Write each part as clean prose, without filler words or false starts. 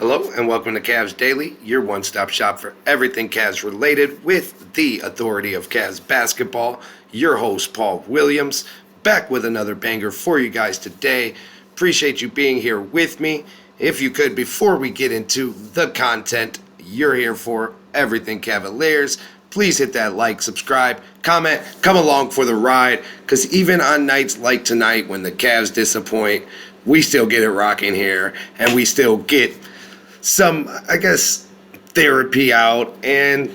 Hello and welcome to Cavs Daily, your one-stop shop for everything Cavs related with the authority of Cavs basketball. Your host, Paul Williams, back with another banger for you guys today. Appreciate you being here with me. If you could, before we get into the content you're here for, everything Cavaliers, please hit that like, subscribe, comment, come along for the ride, because even on nights like tonight when the Cavs disappoint, we still get it rocking here, and we still get some, therapy out, and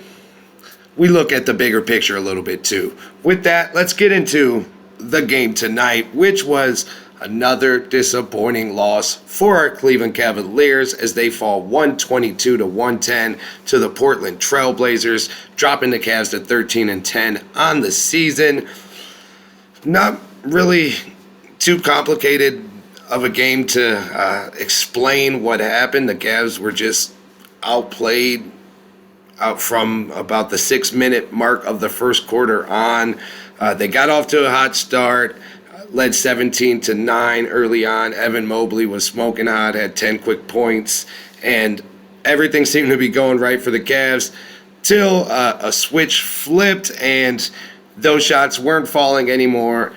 we look at the bigger picture a little bit too. With that, let's get into the game tonight, which was another disappointing loss for our Cleveland Cavaliers as they fall 122-110 to the Portland Trail Blazers, dropping the Cavs to 13-10 on the season. Not really too complicated of a game to explain what happened. The Cavs were just outplayed out from about the 6-minute mark of the first quarter on. They got off to a hot start, led 17-9 early on. Evan Mobley was smoking hot, had 10 quick points, and everything seemed to be going right for the Cavs till a switch flipped and those shots weren't falling anymore.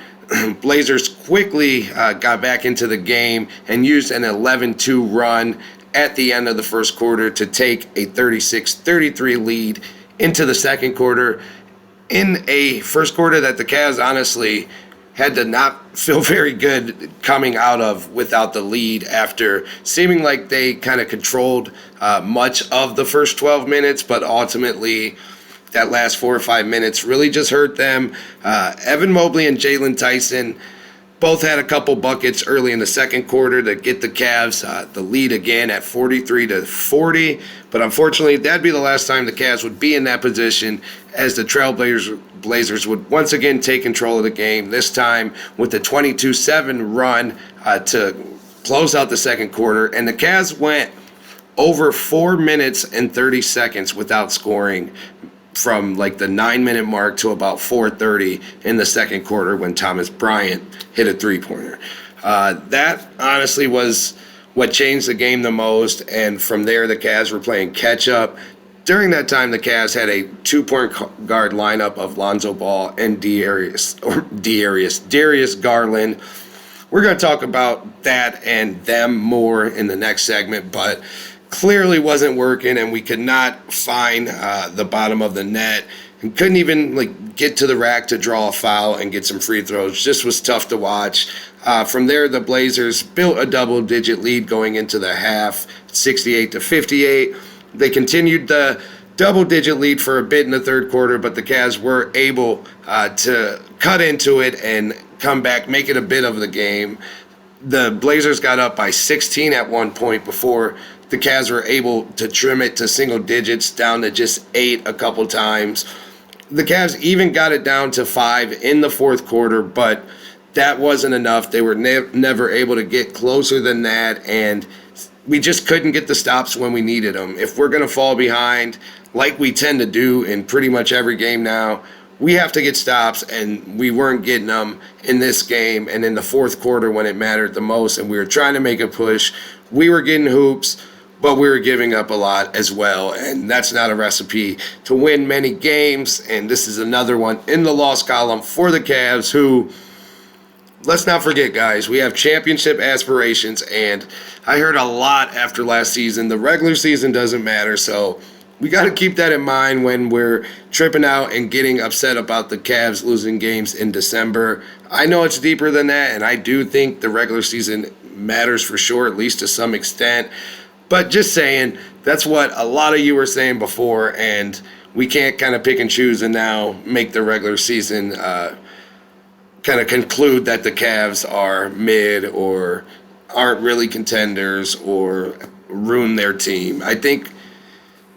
Blazers quickly got back into the game and used an 11-2 run at the end of the first quarter to take a 36-33 lead into the second quarter, in a first quarter that the Cavs honestly had to not feel very good coming out of without the lead, after seeming like they kind of controlled much of the first 12 minutes, but ultimately that last 4 or 5 minutes really just hurt them. Evan Mobley and Jalen Tyson both had a couple buckets early in the second quarter to get the Cavs the lead again at 43-40. But unfortunately, that'd be the last time the Cavs would be in that position, as the Trailblazers would once again take control of the game, this time with the 22-7 run to close out the second quarter. And the Cavs went over 4 minutes and 30 seconds without scoring, from like the 9-minute mark to about 4:30 in the second quarter when Thomas Bryant hit a three-pointer. That honestly was what changed the game the most, and from there the Cavs were playing catch-up. During that time, the Cavs had a two-point guard lineup of Lonzo Ball and Darius Garland. We're going to talk about that and them more in the next segment, but clearly wasn't working, and we could not find the bottom of the net, and couldn't even get to the rack to draw a foul and get some free throws. Just was tough to watch. From there, the Blazers built a double-digit lead going into the half, 68-58. They continued the double-digit lead for a bit in the third quarter, but the Cavs were able to cut into it and come back, make it a bit of the game. The Blazers got up by 16 at one point before the Cavs were able to trim it to single digits, down to just 8 a couple times. The Cavs even got it down to 5 in the fourth quarter, but that wasn't enough. They were never able to get closer than that, and we just couldn't get the stops when we needed them. If we're going to fall behind, like we tend to do in pretty much every game now, we have to get stops, and we weren't getting them in this game. And in the fourth quarter, when it mattered the most and we were trying to make a push, we were getting hoops, but we were giving up a lot as well, and that's not a recipe to win many games. And this is another one in the loss column for the Cavs, who, let's not forget, guys, we have championship aspirations, and I heard a lot after last season, the regular season doesn't matter, so we got to keep that in mind when we're tripping out and getting upset about the Cavs losing games in December. I know it's deeper than that, and I do think the regular season matters for sure, at least to some extent. But just saying, that's what a lot of you were saying before, and we can't kind of pick and choose and now make the regular season kind of conclude that the Cavs are mid or aren't really contenders or ruin their team. I think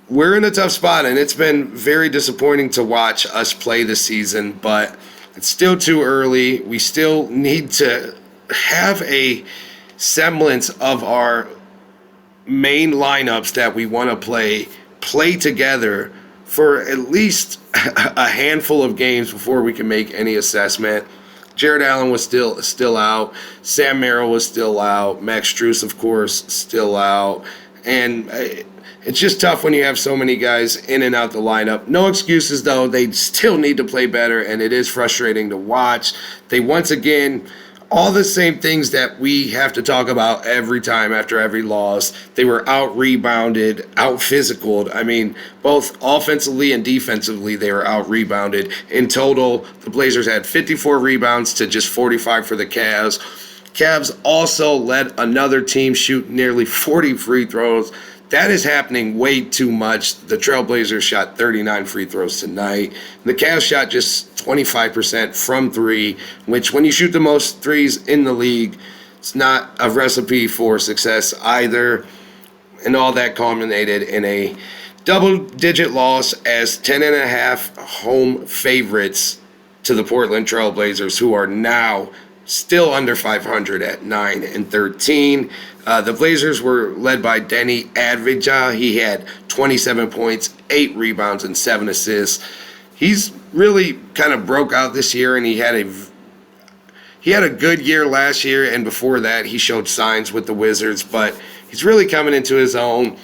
we're in a tough spot, and it's been very disappointing to watch us play this season, but it's still too early. We still need to have a semblance of our main lineups that we want to play together for at least a handful of games before we can make any assessment. Jared Allen was still out. Sam Merrill was still out. Max Strus, of course, still out. And it's just tough when you have so many guys in and out the lineup. No excuses, though. They still need to play better, and it is frustrating to watch. They once again, all the same things that we have to talk about every time after every loss. They were out-rebounded, out-physicaled. I mean, both offensively and defensively, they were out-rebounded. In total, the Blazers had 54 rebounds to just 45 for the Cavs. Cavs also let another team shoot nearly 40 free throws. That is happening way too much. The Trailblazers shot 39 free throws tonight. The Cavs shot just 25% from three, which when you shoot the most threes in the league, it's not a recipe for success either. And all that culminated in a double-digit loss as 10.5 home favorites to the Portland Trailblazers, who are now still under 500 at 9-13. The Blazers were led by Denny Avdija. He had 27 points, 8 rebounds, and 7 assists. He's really kind of broke out this year, and he had a good year last year, and before that he showed signs with the Wizards, but he's really coming into his own.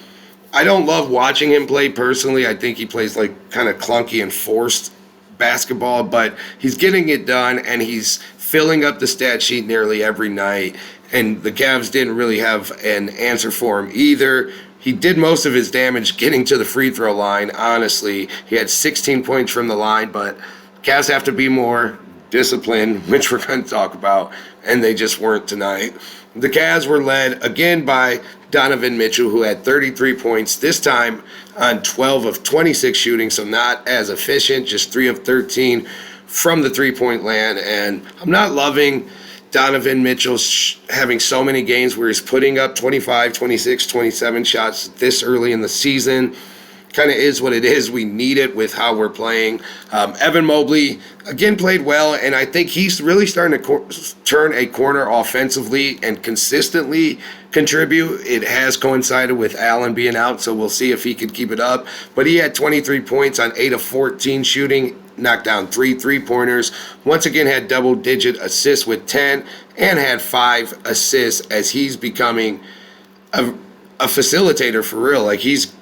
I don't love watching him play personally. I think he plays like kind of clunky and forced basketball, but he's getting it done, and he's filling up the stat sheet nearly every night. And the Cavs didn't really have an answer for him either. He did most of his damage getting to the free throw line, honestly. He had 16 points from the line, but Cavs have to be more disciplined, which we're going to talk about, and they just weren't tonight. The Cavs were led again by Donovan Mitchell, who had 33 points, this time on 12 of 26 shooting, so not as efficient, just 3 of 13 from the three-point land. And I'm not loving Donovan Mitchell having so many games where he's putting up 25, 26, 27 shots this early in the season. Kind of is what it is. We need it with how we're playing. Evan Mobley, again, played well, and I think he's really starting to turn a corner offensively and consistently contribute. It has coincided with Allen being out, so we'll see if he can keep it up. But he had 23 points on 8 of 14 shooting, knocked down 3 3-pointers. Once again had double-digit assists with 10 and had 5 assists as he's becoming a facilitator for real. Like, he's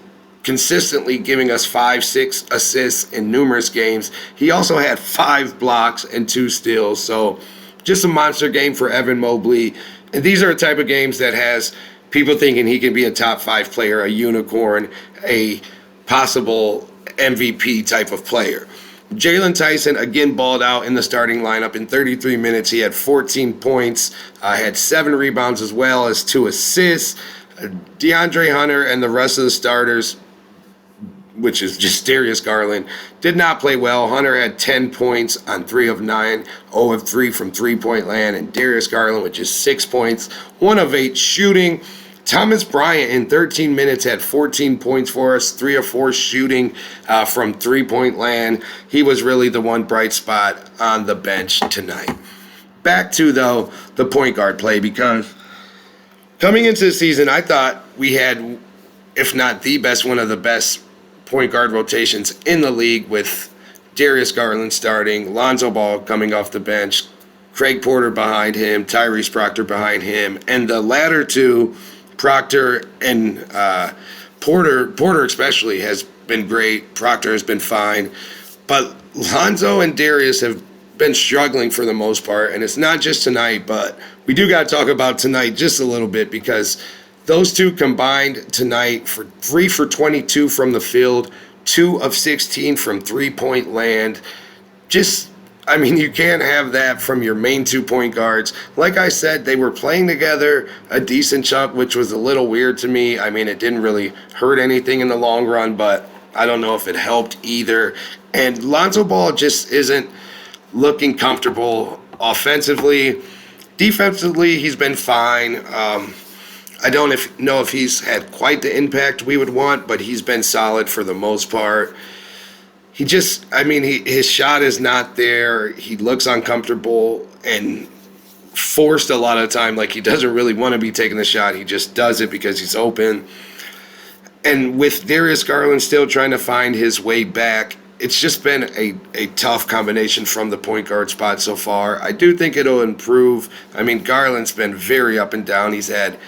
consistently giving us 5-6 assists in numerous games. He also had 5 blocks and 2 steals. So just a monster game for Evan Mobley. And these are a type of games that has people thinking he can be a top 5 player, a unicorn, a possible MVP type of player. Jalen Tyson again balled out in the starting lineup. In 33 minutes, he had 14 points, had 7 rebounds as well as 2 assists. DeAndre Hunter and the rest of the starters, which is just Darius Garland, did not play well. Hunter had 10 points on 3 of 9, 0 of 3 from three-point land, and Darius Garland, which is 6 points, 1 of 8 shooting. Thomas Bryant in 13 minutes had 14 points for us, 3 of 4 shooting from three-point land. He was really the one bright spot on the bench tonight. Back to, though, the point guard play, because coming into the season, I thought we had, if not the best, one of the best point guard rotations in the league, with Darius Garland starting, Lonzo Ball coming off the bench, Craig Porter behind him, Tyrese Proctor behind him, and the latter two, Proctor and Porter especially, has been great. Proctor has been fine. But Lonzo and Darius have been struggling for the most part, and it's not just tonight, but we do got to talk about tonight just a little bit, because those two combined tonight for 3 for 22 from the field, 2 of 16 from three-point land. Just, I mean, you can't have that from your main 2 point guards. Like I said, they were playing together a decent chunk, which was a little weird to me. I mean, it didn't really hurt anything in the long run, but I don't know if it helped either. And Lonzo Ball just isn't looking comfortable offensively. Defensively, he's been fine. I don't know if he's had quite the impact we would want, but he's been solid for the most part. He just, I mean, his shot is not there. He looks uncomfortable and forced a lot of the time. Like, he doesn't really want to be taking the shot. He just does it because he's open. And with Darius Garland still trying to find his way back, it's just been a tough combination from the point guard spot so far. I do think it'll improve. I mean, Garland's been very up and down. He's had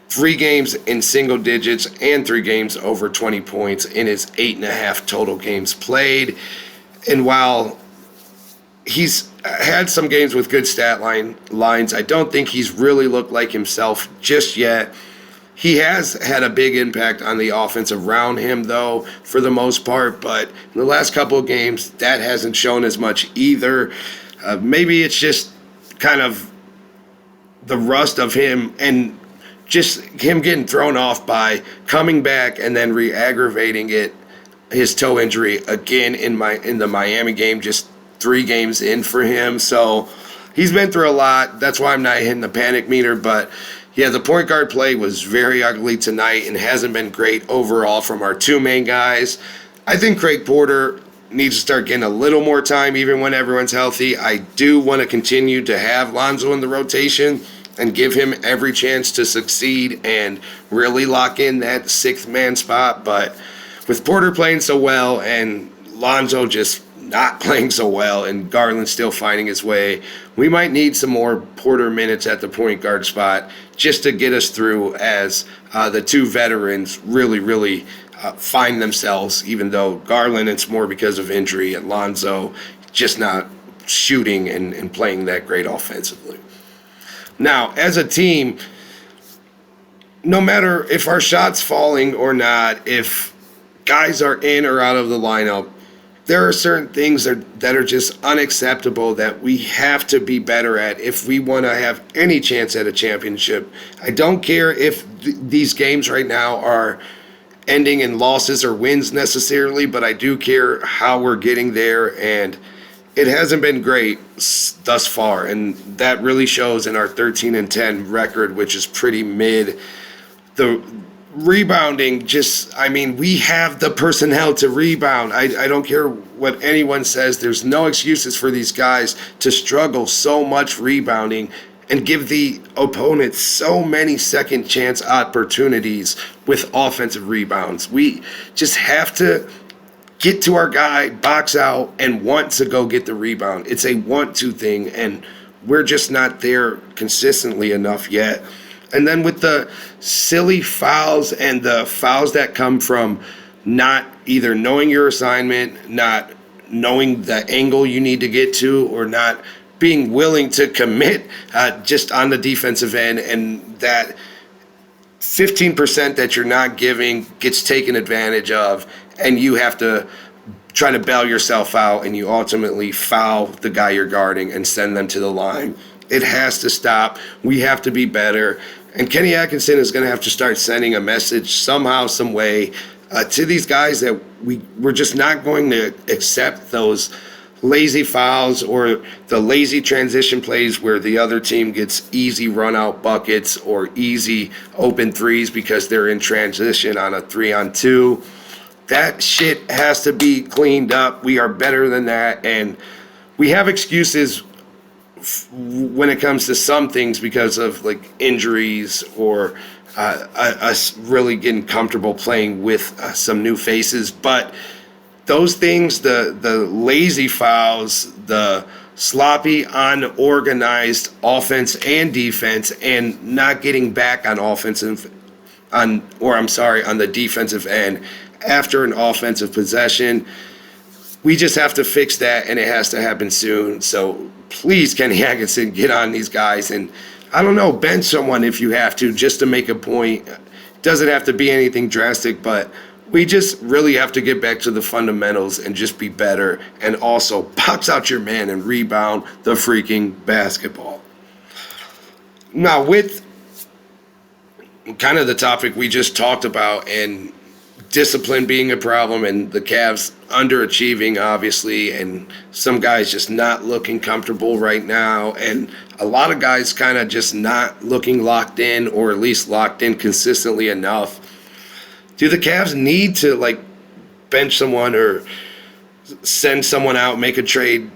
3 games in single digits and 3 games over 20 points in his 8.5 total games played. And while he's had some games with good lines, I don't think he's really looked like himself just yet. He has had a big impact on the offense around him, though, for the most part. But in the last couple of games, that hasn't shown as much either. Maybe it's just kind of the rust of him and just him getting thrown off by coming back and then re-aggravating it, his toe injury again in the Miami game, just 3 games in for him. So he's been through a lot. That's why I'm not hitting the panic meter. But yeah, the point guard play was very ugly tonight and hasn't been great overall from our 2 main guys. I think Craig Porter needs to start getting a little more time even when everyone's healthy. I do want to continue to have Lonzo in the rotation and give him every chance to succeed and really lock in that 6th man spot. But with Porter playing so well and Lonzo just not playing so well and Garland still finding his way, we might need some more Porter minutes at the point guard spot just to get us through as the 2 veterans really find themselves, even though Garland, it's more because of injury, and Lonzo just not shooting and playing that great offensively. Now, as a team, no matter if our shot's falling or not, if guys are in or out of the lineup, there are certain things that are just unacceptable that we have to be better at if we want to have any chance at a championship. I don't care if these games right now are ending in losses or wins necessarily, but I do care how we're getting there, and it hasn't been great thus far, and that really shows in our 13-10 record, which is pretty mid. The rebounding, we have the personnel to rebound. I don't care what anyone says. There's no excuses for these guys to struggle so much rebounding and give the opponent so many second chance opportunities with offensive rebounds. We just have to get to our guy, box out, and want to go get the rebound. It's a want-to thing, and we're just not there consistently enough yet. And then with the silly fouls and the fouls that come from not either knowing your assignment, not knowing the angle you need to get to, or not being willing to commit just on the defensive end, and that 15% that you're not giving gets taken advantage of, and you have to try to bail yourself out, and you ultimately foul the guy you're guarding and send them to the line. It has to stop. We have to be better. And Kenny Atkinson is going to have to start sending a message somehow, some way to these guys that we're just not going to accept those lazy fouls or the lazy transition plays where the other team gets easy run-out buckets or easy open threes because they're in transition on a 3-on-2. That shit has to be cleaned up. We are better than that, and we have excuses when it comes to some things because of like injuries or us really getting comfortable playing with some new faces. But those things, the lazy fouls, the sloppy, unorganized offense and defense, and not getting back on on the defensive end after an offensive possession, we just have to fix that, and it has to happen soon. So please, Kenny Atkinson, get on these guys and, I don't know, bench someone if you have to, just to make a point. It doesn't have to be anything drastic, but we just really have to get back to the fundamentals and just be better, and also box out your man and rebound the freaking basketball. Now, with kind of the topic we just talked about and discipline being a problem and the Cavs underachieving, obviously, and some guys just not looking comfortable right now, and a lot of guys kind of just not looking locked in, or at least locked in consistently enough. Do the Cavs need to bench someone or send someone out, make a trade,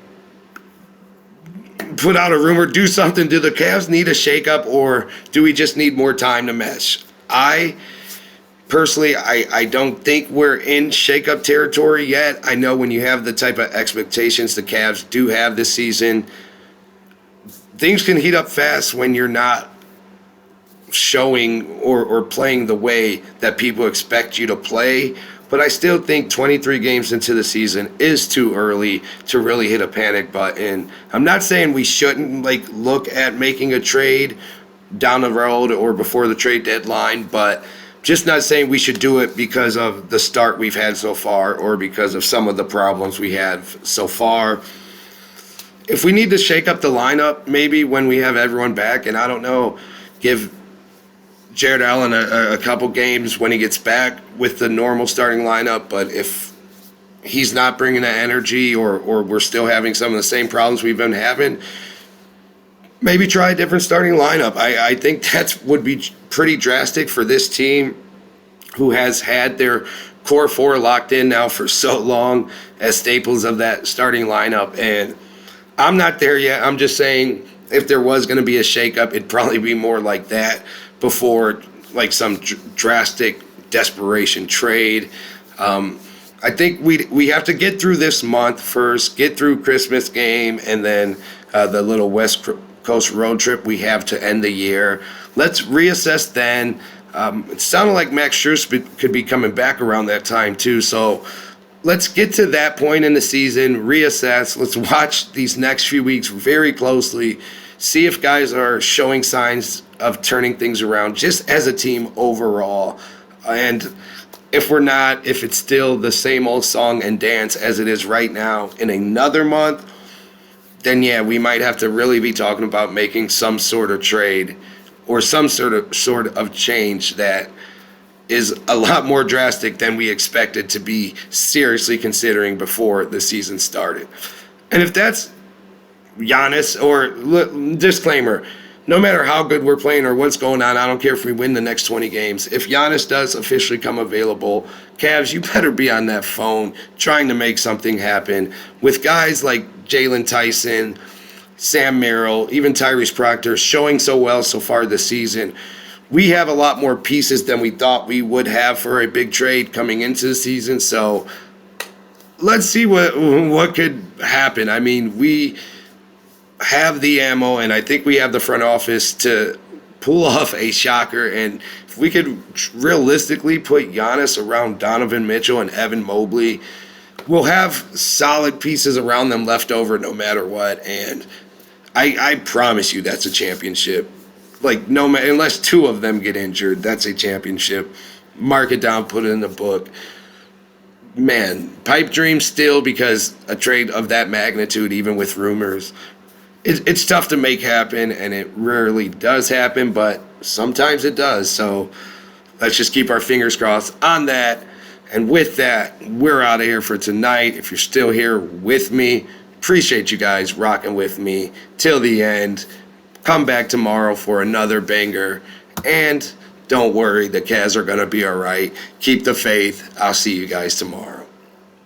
put out a rumor, do something? Do the Cavs need a shakeup, or do we just need more time to mesh? Personally, I don't think we're in shakeup territory yet. I know when you have the type of expectations the Cavs do have this season, things can heat up fast when you're not showing or playing the way that people expect you to play. But I still think 23 games into the season is too early to really hit a panic button. I'm not saying we shouldn't look at making a trade down the road or before the trade deadline, but just not saying we should do it because of the start we've had so far or because of some of the problems we have so far. If we need to shake up the lineup, maybe when we have everyone back, and I don't know, give Jared Allen a couple games when he gets back with the normal starting lineup, but if he's not bringing that energy or we're still having some of the same problems we've been having, maybe try a different starting lineup. I think that would be pretty drastic for this team who has had their core four locked in now for so long as staples of that starting lineup. And I'm not there yet. I'm just saying if there was going to be a shakeup, it'd probably be more like that before some drastic desperation trade. I think we have to get through this month first, get through Christmas game, and then the little West Coast road trip we have to end the year. Let's reassess then. It sounded like Max Scherzer could be coming back around that time too, so let's get to that point in the season, reassess. Let's watch these next few weeks very closely, see if guys are showing signs of turning things around just as a team overall. And if we're not, if it's still the same old song and dance as it is right now in another month, then yeah, we might have to really be talking about making some sort of trade or some sort of change that is a lot more drastic than we expected to be seriously considering before the season started. And if that's Giannis, or disclaimer, no matter how good we're playing or what's going on, I don't care if we win the next 20 games. If Giannis does officially come available, Cavs, you better be on that phone trying to make something happen. With guys like Jalen Tyson, Sam Merrill, even Tyrese Proctor showing so well so far this season, we have a lot more pieces than we thought we would have for a big trade coming into the season. So let's see what could happen. I mean, we have the ammo, and I think we have the front office to pull off a shocker. And if we could realistically put Giannis around Donovan Mitchell and Evan Mobley, we'll have solid pieces around them left over no matter what. And I promise you that's a championship. No matter, unless two of them get injured, that's a championship. Mark it down, put it in the book. Man, pipe dream still, because a trade of that magnitude, even with rumors, it's tough to make happen, and it rarely does happen, but sometimes it does. So let's just keep our fingers crossed on that. And with that, we're out of here for tonight. If you're still here with me, appreciate you guys rocking with me till the end. Come back tomorrow for another banger. And don't worry, the Cavs are going to be all right. Keep the faith. I'll see you guys tomorrow.